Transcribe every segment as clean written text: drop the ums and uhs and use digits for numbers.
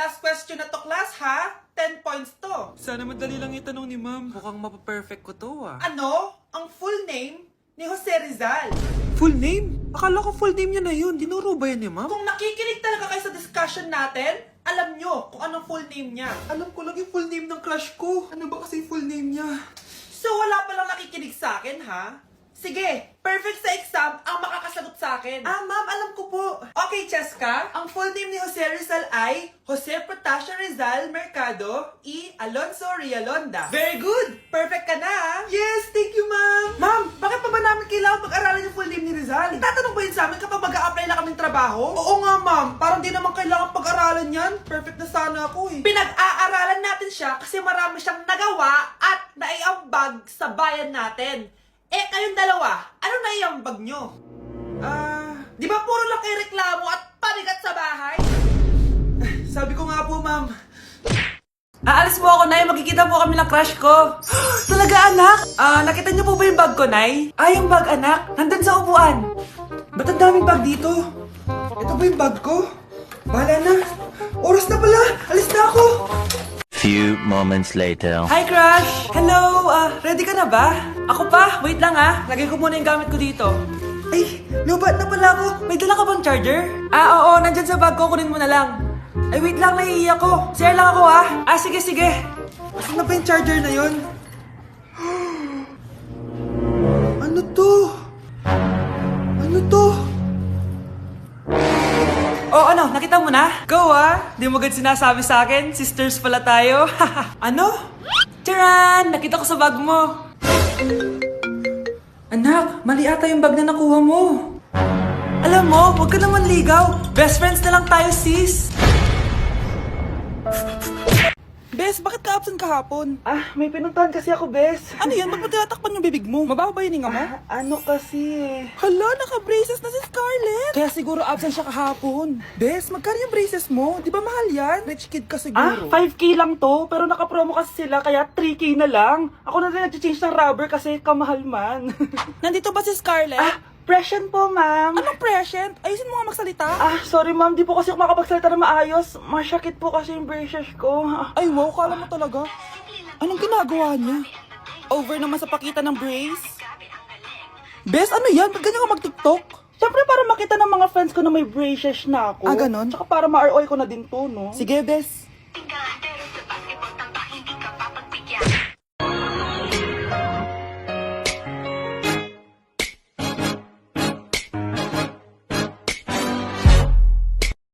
last question na to, class, ha? 10 points to. Sana madali lang itanong ni ma'am. Mukhang mapaperfect ko to Ano ang full name ni Jose Rizal? Full name? Akala ko full name niya na yun. Dinuro ba yan ni ma'am? Kung nakikinig talaga kayo sa discussion natin, alam nyo kung anong full name niya. Alam ko lang yung full name ng crush ko. Ano ba kasi yung full name niya? So wala palang nakikinig sa akin, ha? Sige, perfect sa exam ang makakasagot sa akin. Ma'am, alam ko po. Okay, Cheska, ang full name ni Jose Rizal ay Jose Protasio Rizal Mercado E. Alonso Rialonda. Very good! Perfect ka na, ha? Yes, thank you, ma'am. Ma'am, bakit pa ba namin kailangan pag-aralan yung full name ni Rizal? Itatanong ba yun sa amin kapag mag-a-apply na kaming trabaho? Oo nga, ma'am. Parang di naman kailangan pag-aralan yan. Perfect na sana ako, eh. Pinag-aaralan natin siya kasi marami siyang nagawa at naiambag sa bayan natin. Kayong dalawa, ano na yung bag nyo? Di ba puro lang kayo reklamo at panigat sa bahay? Sabi ko nga po, ma'am. Aalis po ako, Nay. Magkikita po kami ng crush ko. Talaga, anak? Nakita niyo po ba yung bag ko, Nay? Yung bag, anak. Nandun sa upuan. Ba't ang daming bag dito? Ito ba yung bag ko? Bahala na. Oras na pala. Alis na ako. Few moments later. Hi, crush! Hello! Ready ka na ba? Ako pa? Wait lang, lagay ko muna yung gamit ko dito. Ay, lubat na pala ako. May dala ka bang charger? Oo, nandyan sa bag ko. Kunin mo na lang. Ay, wait lang, naiiyak ko. Share lang ako, sige, sige. Asan na ba yung charger na yun? Ano to? Ano to? Oh, ano? Nakita mo na? Go, Di mo agad sinasabi sa akin. Sisters pala tayo. Ano? Charan! Nakita ko sa bag mo. Anak, mali ata yung bag na nakuha mo. Alam mo, huwag ka naman ligaw. Best friends na lang tayo, sis. Bes, bakit ka absent kahapon? May pinuntahan kasi ako, Bes. Ano yan? Ba't mo tinatakpan yung bibig mo? Mababa ba yung hinga mo? Ano kasi Hala, naka-braces na si Scarlett. Kaya siguro absent siya kahapon. Bes, magkano yung braces mo? Di ba mahal yan? Rich kid ka siguro. 5K lang to, pero naka-promo kasi sila, kaya 3K na lang. Ako na rin nag-change ng rubber kasi kamahal man. Nandito ba si Scarlett? Present po, ma'am. Anong present? Ayusin mo nga magsalita. Sorry, ma'am. Di po kasi ako makapagsalita na maayos. Masyakit po kasi yung braces ko. Ay, wow. Kala mo talaga. Anong ginagawa niya? Over naman sa pakita ng brace. Bes, ano yan? Ba't ganyan ka mag-tiktok? Siyempre para makita ng mga friends ko na may braces na ako. Ganon? Tsaka para ma-ROI ko na din to, no? Sige, Bes.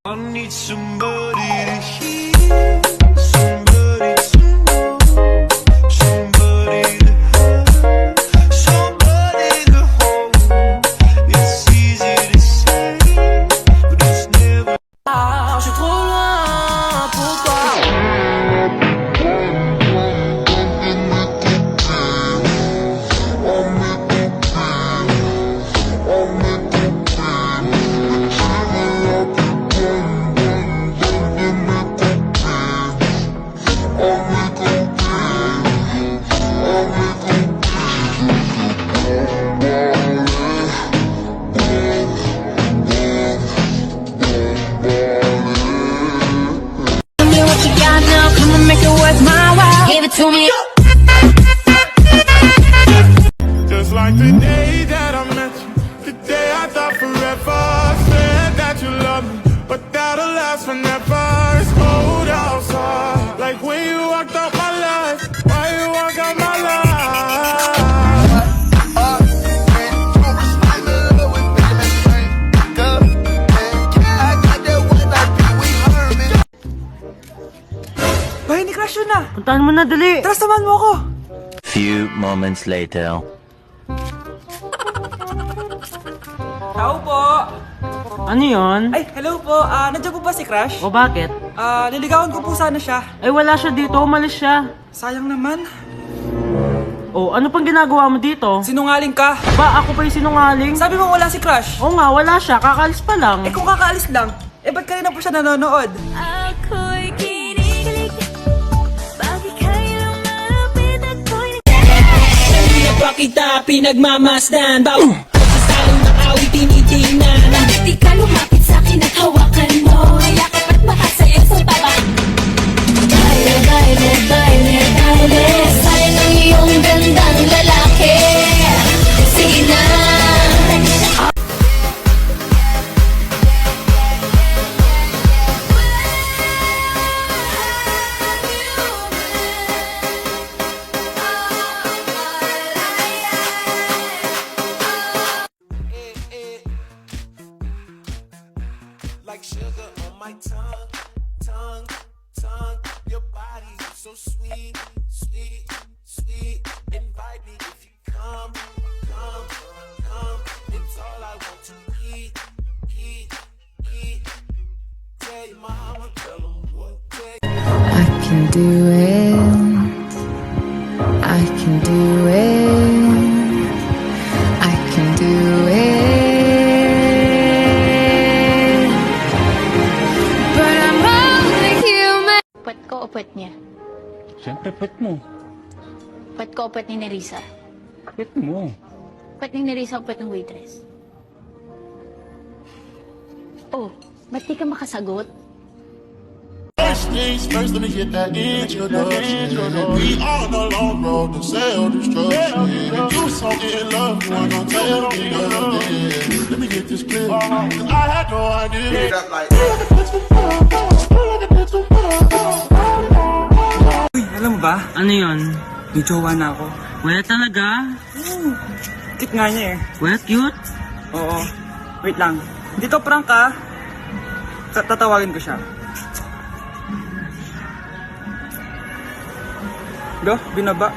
I need somebody to hear, somebody to know, somebody to have, somebody to hold. It's easy to say, but it's never. Je suis trop loin pour toi. Give it to me. Just like the day that I met you, the day I thought forever, said that you love me, but that'll last forever. It's cold outside, like when you walked out my life. Why you walk out my life? Bahay ni Crush yun na. Puntahan mo na, dali. Tara, samahan mo ako. Few moments later. Tao po. Ano yun? Ay, hello po. Nandiyan po ba si Crush? O bakit? Niligawan ko po sana siya. Ay wala siya dito, umalis siya. Sayang naman. O ano pang ginagawa mo dito? Sinungaling ka. Ba, ako pa yung sinungaling? Sabi mo wala si Crush. Oo nga, wala siya, kakaalis pa lang. Kung kakaalis lang, ba't kanina po siya nanonood? Ako'y kinikilig. Bakit kayo lumapit ako'y Pa kita pinagmamasdan sa salong ng awit tinitingnan. Bakit di ka lumapit sa'kin at hawakan mo? Yakap at makasaya sa baba. my tongue, tongue, tongue. Your body is so sweet, sweet, sweet. Invite me if you come, come, come. It's all I want to eat, eat, eat. Tell your mama, tell them what. I can do it. I can do it. I can do it. But I'm only human. Pwet ko o pwet niya? Siyempre, pet mo. Pwet ko o pwet ni Nerissa? Pet mo. Pwet ni Nerissa o pwet ng waitress? Oh, ba't di ka makasagot? First things first, let me get that introduction. We on the long road to self-destruction. You so in love, you ain't gonna tell me nothing. Let me get this clear, 'cause I had no idea. Uy, alam mo ba? Ano yun? May jowa na ako. Wala talaga? Cute nga niya eh. Wala cute? Oo. Wait lang. Dito prank ka. Tatawagin ko siya. Go, binaba.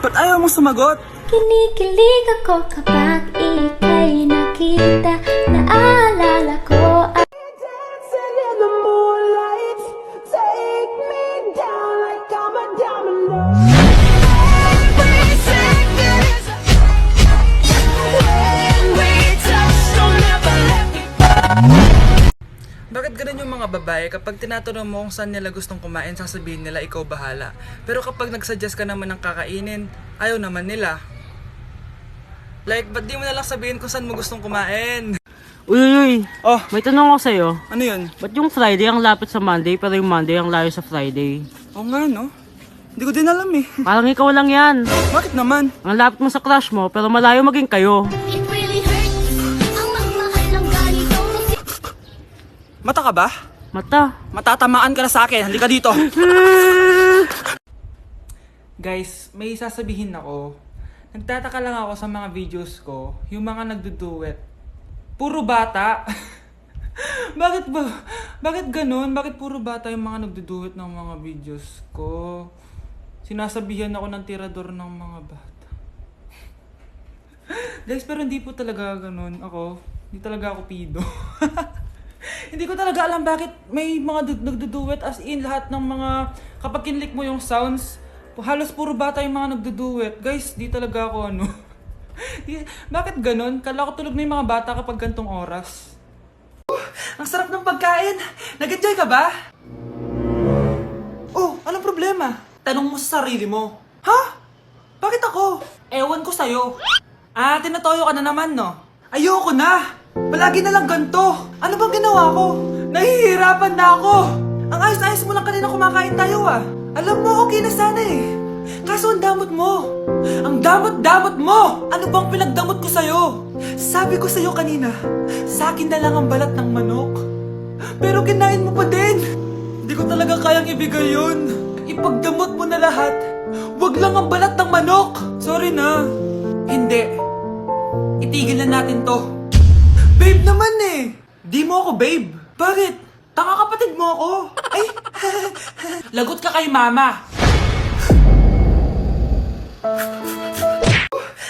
Ba't ayaw mo sumagot? Kinikilig ako kapag ika'y nakita. Naalala ko ang dancing in the moonlight. Take me down like I'm a domino. Every second is a when we touch, don't ever let me Bakit ganun yung mga babae kapag tinatanong mo kung saan nila gustong kumain, sasabihin nila ikaw bahala. Pero kapag nagsuggest ka naman ng kakainin, ayaw naman nila. Like, ba't di mo nalang sabihin kung saan mo gustong kumain? Uy. Oh, May tanong ako sa'yo. ano yun? Ba't yung Friday ang lapit sa Monday, pero yung Monday ang layo sa Friday? Oo nga no. Hindi ko din alam eh. Parang ikaw lang yan. Bakit naman? Ang lapit mo sa crush mo, pero malayo maging kayo. It really hurts. Ang magmahal ng ganito. Mata ka ba? Mata. Matatamaan ka na sa akin. Halika dito. Guys, may sasabihin ako. Nagtataka lang ako sa mga videos ko, yung mga nagduduet. Puro bata. Bakit ba? Bakit ganun? Bakit puro bata yung mga nagduduet ng mga videos ko? Sinasabihan ako ng tirador ng mga bata. Guys, pero hindi po talaga ganun. Hindi talaga ako pido. Hindi ko talaga alam bakit may mga nagduduet as in lahat ng mga kapag kinlik mo yung sounds, halos puro bata yung mga nagduduet. Guys, di talaga ako bakit ganun? Kala ko tulog na yung mga bata kapag gantong oras. Ang sarap ng pagkain! Nag-enjoy ka ba? Oh, anong problema? Tanong mo sa sarili mo. Ha? Bakit ako? Ewan ko sa'yo. Tinatoyo ka na naman, no? Ayoko na! Palagi na lang ganito. Ano bang ginawa ko? Nahihirapan na ako. Ang ayos-ayos mo lang kanina kumakain tayo Alam mo, okay na sana eh. Kaso ang damot mo. Ang damot-damot mo! Ano bang pinagdamot ko sa'yo? Sabi ko sa'yo kanina, sa akin na lang ang balat ng manok. Pero kinain mo pa din. Hindi ko talaga kayang ibigay yun. Ipagdamot mo na lahat. Wag lang ang balat ng manok. Sorry na. Hindi. Itigil na natin to. Babe naman eh! Di mo ako babe. Bakit? Tanga kapatid mo ako. Ay, lagot ka kay mama.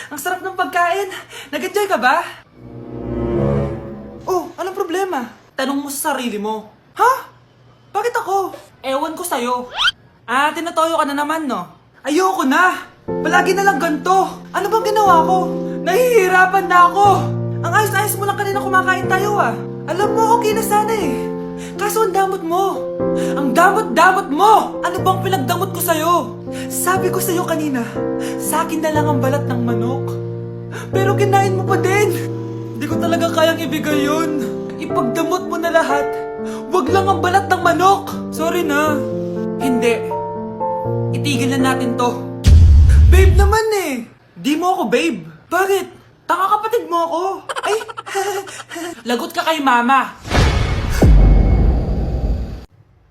Ang sarap ng pagkain. Nag-enjoy ka ba? Oh, anong problema? Tanong mo sa sarili mo. Ha? Bakit ako? Ewan ko sa'yo. Tinatoyo ka na naman, no? Ayoko na. Palagi na lang ganito. Ano bang ginawa ko? Nahihirapan na ako. Ang ayos-ayos mo lang kanina kumakain tayo Alam mo, okay na sana eh. Kaso ang damot mo. Ang damot-damot mo! Ano bang pinagdamot ko sa'yo? Sabi ko sa'yo kanina, sa akin na lang ang balat ng manok. Pero kinain mo pa din. Hindi ko talaga kayang ibigay yun. Ipagdamot mo na lahat. Wag lang ang balat ng manok. Sorry na. Hindi. Itigil na natin to. Babe naman eh. Di mo ako babe. Bakit? Tanga kapatid mo ako. Ay, lagot ka kay mama.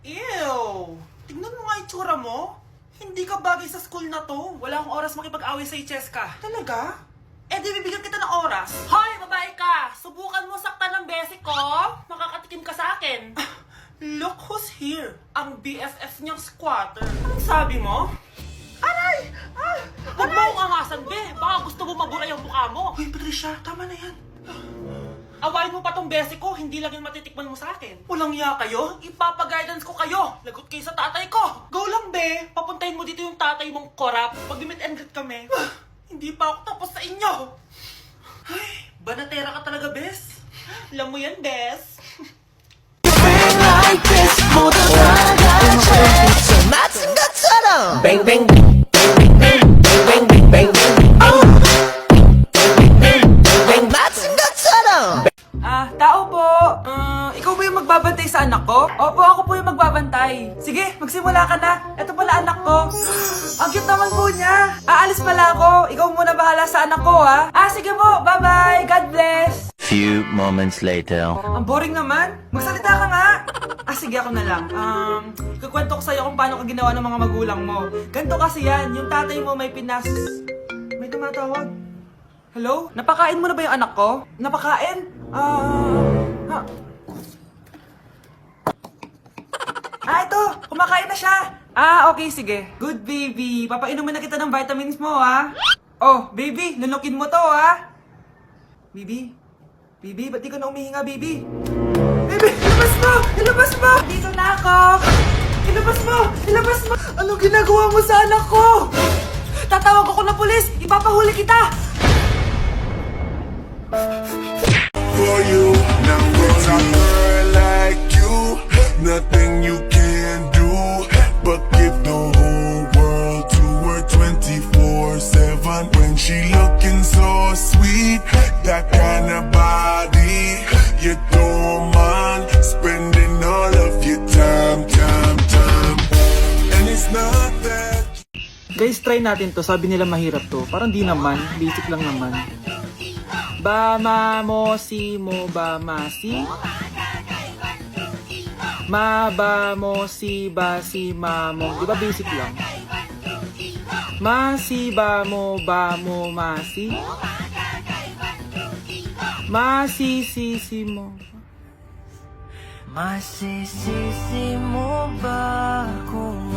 Ew! Tingnan mo nga itsura mo. Hindi ka bagay sa school na to. Wala akong oras makipag-away sa'yo, Cheska. Talaga? Eh di bibigyan kita ng oras. Hoy, babae ka! Subukan mo saktan ng basic ko. Makakatikim ka sa akin. Look who's here. Ang BFF niyang squatter. Anong sabi mo? Aray! Huwag mo akong angasan, be. Baka gusto mo mabura yung mukha mo. Hoy, Patricia, tama na yan. Awayin mo pa tong basic ko, hindi lang yung matitikman mo sa akin. Walang iya kayo, ipapag-guidance ko kayo. Lagot kayo sa tatay ko. Go lang, be. Papuntahin mo dito yung tatay mong korap. Pag-meet and greet kami. Hindi pa ako tapos sa inyo. Ay, banatera ka talaga, bes. Alam mo yan, bes. Bang bang bang bang bang bang bang Tao po. Ikaw ba yung magbabantay sa anak ko? Opo, ako po yung magbabantay. Sige, magsimula ka na. Ito pala anak ko. Ang cute naman po niya. Aalis pala ako. Ikaw muna bahala sa anak ko, ha? Sige po. Bye-bye. God bless. Few moments later. Ang boring naman. Magsalita ka nga. Sige, ako na lang. Kukwento ko sa'yo kung paano ka ginawa ng mga magulang mo. Ganto kasi yan. Yung tatay mo may pinas... May tumatawag. Hello? Napakain mo na ba yung anak ko? Napakain? Ito! Kumakain na siya! Okay, sige. Good, baby. Papainumin na kita ng vitamins mo, ha? Oh, baby, lunukin mo to, ha? Baby? Baby, ba't di ka na umihinga, baby? Baby, ilabas mo! Ilabas mo! Dito na ako! Ilabas mo! Ilabas mo! Anong ginagawa mo sa anak ko? Tatawag ako ng pulis! Ipapahuli kita! For you, now there's a girl like you, nothing you can do but give the whole world to her 24/7. When she looking so sweet, that kind of body, you don't mind spending all of your time. And it's not that. Guys, try natin to. Sabi nila mahirap to. Parang di naman. Basic lang naman. Ba ma mo si mo ba ma si ma ba mo si ba si ma mo. Di ba basic lang? Ma si ba mo ma si ma si mo. Masisisi mo ba kung